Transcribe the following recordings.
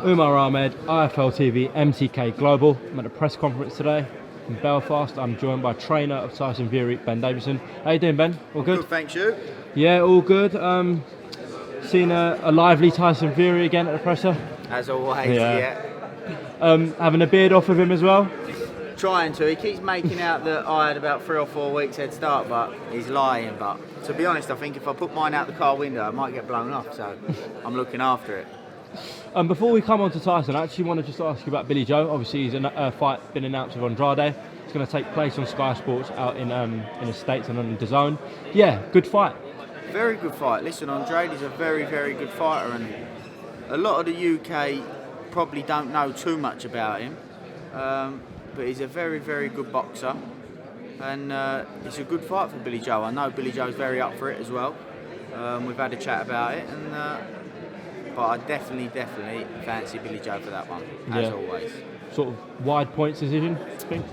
UMAR AHMED, IFL TV, MTK Global. I'm at a press conference today in Belfast. I'm joined by trainer of Tyson Fury, Ben Davison. How you doing, Ben? All good? Good, thanks, you. Yeah, all good. Seen a lively Tyson Fury again at the presser. As always, yeah. Having a beard off of him as well. Trying to. He keeps making out that I had about 3 or 4 weeks head start, but he's lying. But to be honest, I think if I put mine out the car window, I might get blown off. So I'm looking after it. Before we come on to Tyson, I actually want to just ask you about Billy Joe. Obviously, he's a fight been announced with Andrade. It's going to take place on Sky Sports out in the States and on DAVISON. Yeah, good fight. Very good fight. Listen, Andrade is a very, very good fighter, and a lot of the UK probably don't know too much about him. But he's a very, very good boxer, and it's a good fight for Billy Joe. I know Billy Joe's very up for it as well. We've had a chat about it, but I definitely fancy Billy Joe for that one, as always. Sort of wide points decision, I think.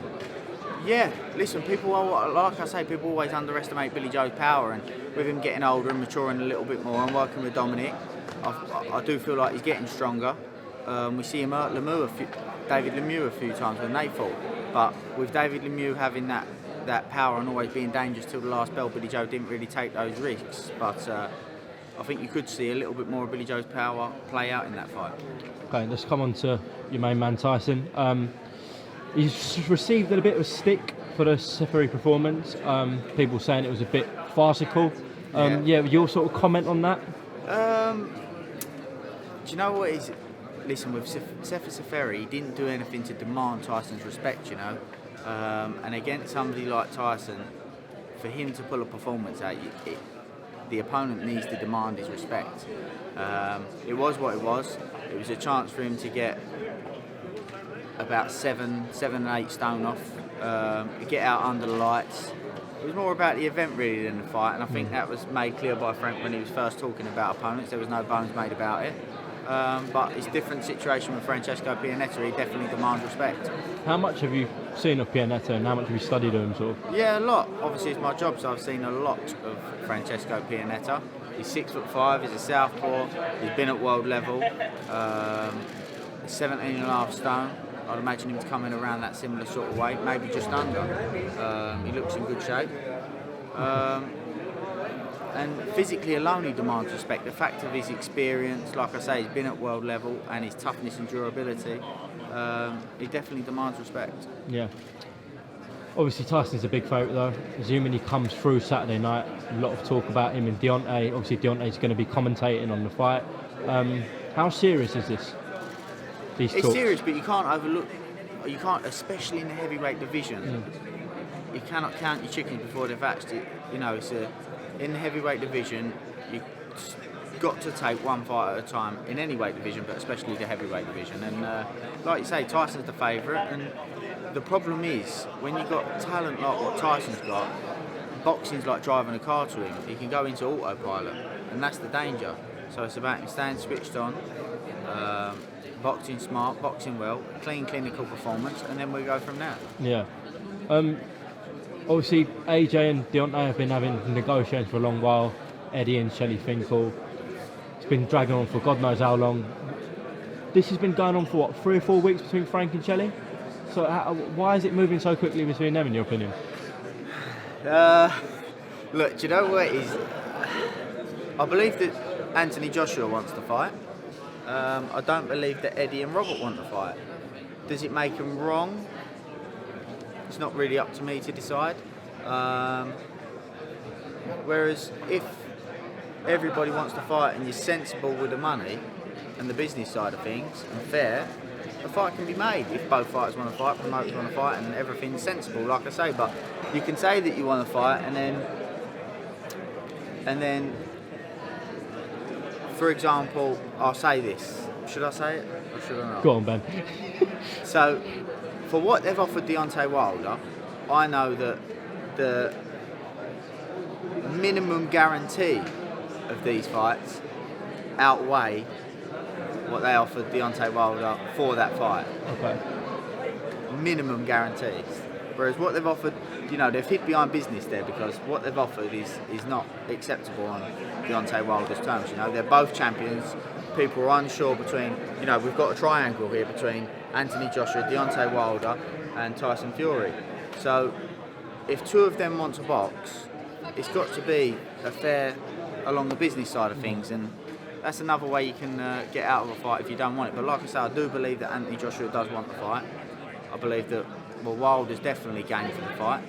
Yeah, listen, people always underestimate Billy Joe's power, and with him getting older and maturing a little bit more and working with Dominic, I do feel like he's getting stronger. We see him hurt David Lemieux a few times when they fought, but with David Lemieux having that power and always being dangerous till the last bell, Billy Joe didn't really take those risks. But I think you could see a little bit more of Billy Joe's power play out in that fight. Okay, let's come on to your main man, Tyson. He's received a bit of a stick for the Seferi performance. People saying it was a bit farcical. Your sort of comment on that? Do you know what is? Listen, with Sefer Seferi, he didn't do anything to demand Tyson's respect, you know. And against somebody like Tyson, for him to pull a performance out, the opponent needs to demand his respect. It was what it was. It was a chance for him to get about 7 and 8 stone off, get out under the lights. It was more about the event really than the fight, and I think that was made clear by Frank when he was first talking about opponents. There was no bones made about it. But it's a different situation with Francesco Pianetta. He definitely demands respect. How much have you seen of Pianetta and how much have you studied of him, sort of? Yeah, a lot. Obviously, it's my job, so I've seen a lot of Francesco Pianetta. He's 6'5", he's a southpaw, he's been at world level, 17.5 stone. I'd imagine him coming around that similar sort of weight, maybe just under. He looks in good shape. And physically alone he demands respect. The fact of his experience, like I say, he's been at world level, and his toughness and durability, he definitely demands respect. Yeah. Obviously Tyson's a big favourite though. Assuming he comes through Saturday night, a lot of talk about him and Deontay. Obviously Deontay's going to be commentating on the fight. How serious is this? It's serious, but you can't overlook. You can't, especially in the heavyweight division. You cannot count your chickens before they've hatched. You know, in the heavyweight division, you've got to take one fight at a time in any weight division, but especially the heavyweight division. And like you say, Tyson's the favourite. And the problem is, when you've got talent like what Tyson's got, boxing's like driving a car to him. He can go into autopilot, and that's the danger. So it's about him staying switched on, boxing smart, boxing well, clean clinical performance, and then we go from there. Yeah. Obviously, AJ and Deontay have been having negotiations for a long while. Eddie and Shelley Finkel. It's been dragging on for God knows how long. This has been going on for what, 3 or 4 weeks between Frank and Shelley? So why is it moving so quickly between them, in your opinion? Look, do you know what it is? I believe that Anthony Joshua wants to fight. I don't believe that Eddie and Robert want to fight. Does it make them wrong? It's not really up to me to decide. Whereas if everybody wants to fight and you're sensible with the money and the business side of things and fair, a fight can be made if both fighters want to fight, promoters want to fight, and everything's sensible, like I say. But you can say that you want to fight and then, for example, I'll say this. Should I say it or should I not? Go on, Ben. So, for what they've offered Deontay Wilder, I know that the minimum guarantee of these fights outweigh what they offered Deontay Wilder for that fight. Okay. Minimum guarantees. Whereas what they've offered, you know, they've hid behind business there, because what they've offered is not acceptable on Deontay Wilder's terms. You know, they're both champions, people are unsure between, we've got a triangle here between Anthony Joshua, Deontay Wilder and Tyson Fury. So if two of them want to box, it's got to be a fair along the business side of things, and that's another way you can get out of a fight if you don't want it. But like I say, I do believe that Anthony Joshua does want the fight. I believe that Wilder's definitely game for the fight.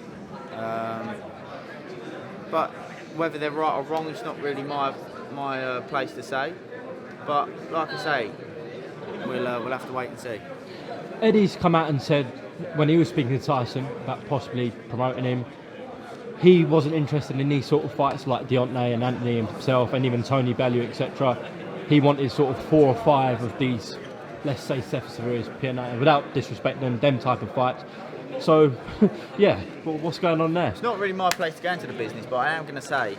But whether they're right or wrong, it's not really my place to say. But like I say, we'll have to wait and see. Eddie's come out and said, when he was speaking to Tyson about possibly promoting him, he wasn't interested in these sort of fights like Deontay and Anthony himself, and even Tony Bellew, etc. He wanted sort of 4 or 5 of these, let's say, Cephas Pianata, without disrespecting them type of fights. So, yeah, what's going on there? It's not really my place to go into the business, but I am going to say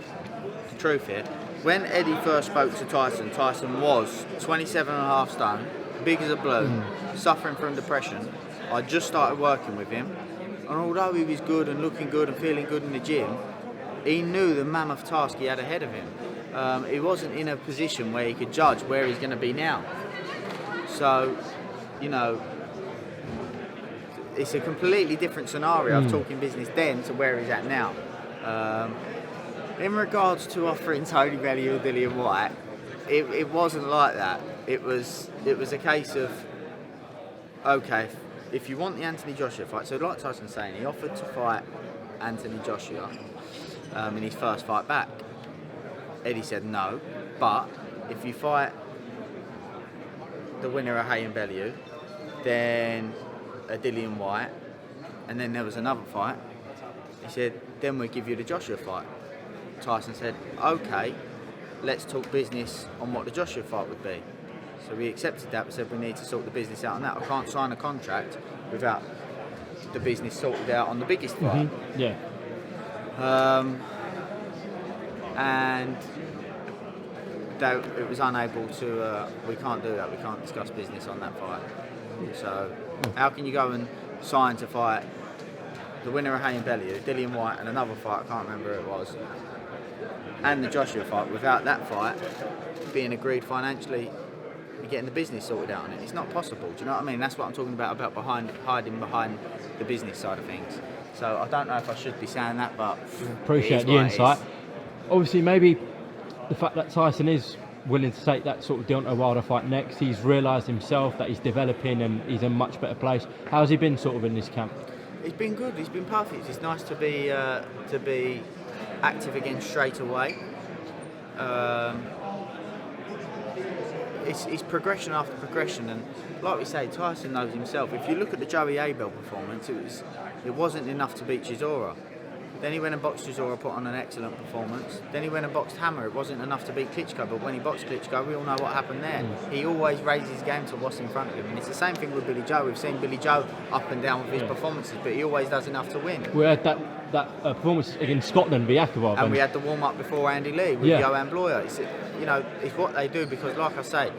the truth here. When Eddie first spoke to Tyson, Tyson was 27.5 stone, big as a balloon, suffering from depression. I just started working with him, and although he was good and looking good and feeling good in the gym, he knew the mammoth task he had ahead of him. He wasn't in a position where he could judge where he's going to be now. So, it's a completely different scenario of talking business then to where he's at now. In regards to offering Tony Bellew or Dillian Whyte, it wasn't like that. It was a case of, okay, if you want the Anthony Joshua fight, so like Tyson's saying, he offered to fight Anthony Joshua in his first fight back. Eddie said no, but if you fight the winner of HEARN Bellew, then a Dillian Whyte, and then there was another fight, he said, then we'll give you the Joshua fight. Tyson said, okay, let's talk business on what the Joshua fight would be. So we accepted that, but said we need to sort the business out on that. I can't sign a contract without the business sorted out on the biggest fight. Yeah. And it was unable to, we can't do that, we can't discuss business on that fight. So how can you go and sign to fight the winner of HEARN Bellew, Dillian Whyte, and another fight, I can't remember who it was, and the Joshua fight without that fight being agreed financially and getting the business sorted out on it? It's not possible, do you know what I mean? That's what I'm talking about hiding behind the business side of things. So I don't know if I should be saying that, but appreciate the insight. Obviously, maybe the fact that Tyson is willing to take that sort of Deontay Wilder fight next, he's realised himself that he's developing and he's in a much better place. How's he been sort of in this camp? He's been good, he's been perfect. It's nice to be active again straight away. It's progression after progression, and like we say, Tyson knows himself. If you look at the Joey Abel performance, it wasn't enough to beat Chisora. Then he went and boxed Chisora, put on an excellent performance. Then he went and boxed Hammer. It wasn't enough to beat Klitschko, but when he boxed Klitschko, we all know what happened there. He always raises his game to what's in front of him, and it's the same thing with Billy Joe. We've seen Billy Joe up and down with his performances, but he always does enough to win. We had that performance against Scotland, Vyakov, and we had the warm up before Andy Lee with Johan Bloyer. It's what they do, because, like I say,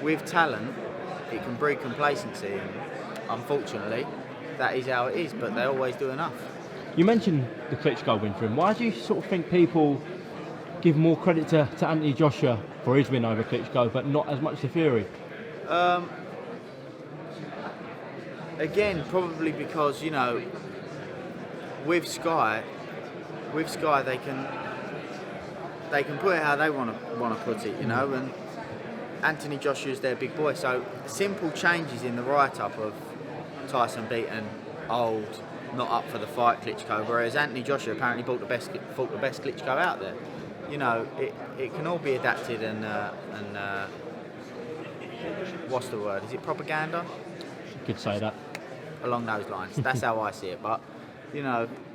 with talent, it can breed complacency, and unfortunately, that is how it is. But they always do enough. You mentioned the Klitschko win for him. Why do you sort of think people give more credit to Anthony Joshua for his win over Klitschko, but not as much to Fury? Again, probably because, with Sky they can put it how they want to put it, and Anthony Joshua's their big boy. So simple changes in the write-up of Tyson beaten old, not up for the fight Klitschko, whereas Anthony Joshua apparently fought the best Klitschko out there. It can all be adapted and what's the word? Is it propaganda? You could say that. Along those lines. That's how I see it. But it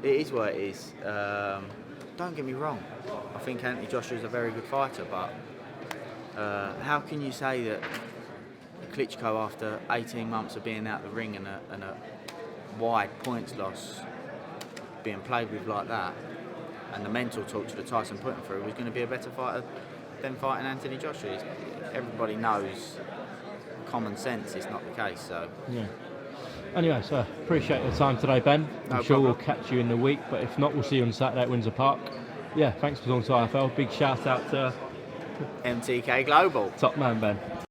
is what it is. Don't get me wrong. I think Anthony Joshua is a very good fighter, but how can you say that Klitschko, after 18 months of being out the ring and a wide points loss being played with like that, and the mental torture that Tyson put him through, was going to be a better fighter than fighting Anthony Joshua? Everybody knows, common sense, it's not the case. So anyway, so appreciate your time today, Ben. I'm sure we'll catch you in the week, but if not, we'll see you on Saturday at Windsor Park. Thanks for talking to IFL. Big shout out to MTK Global. Top man, Ben.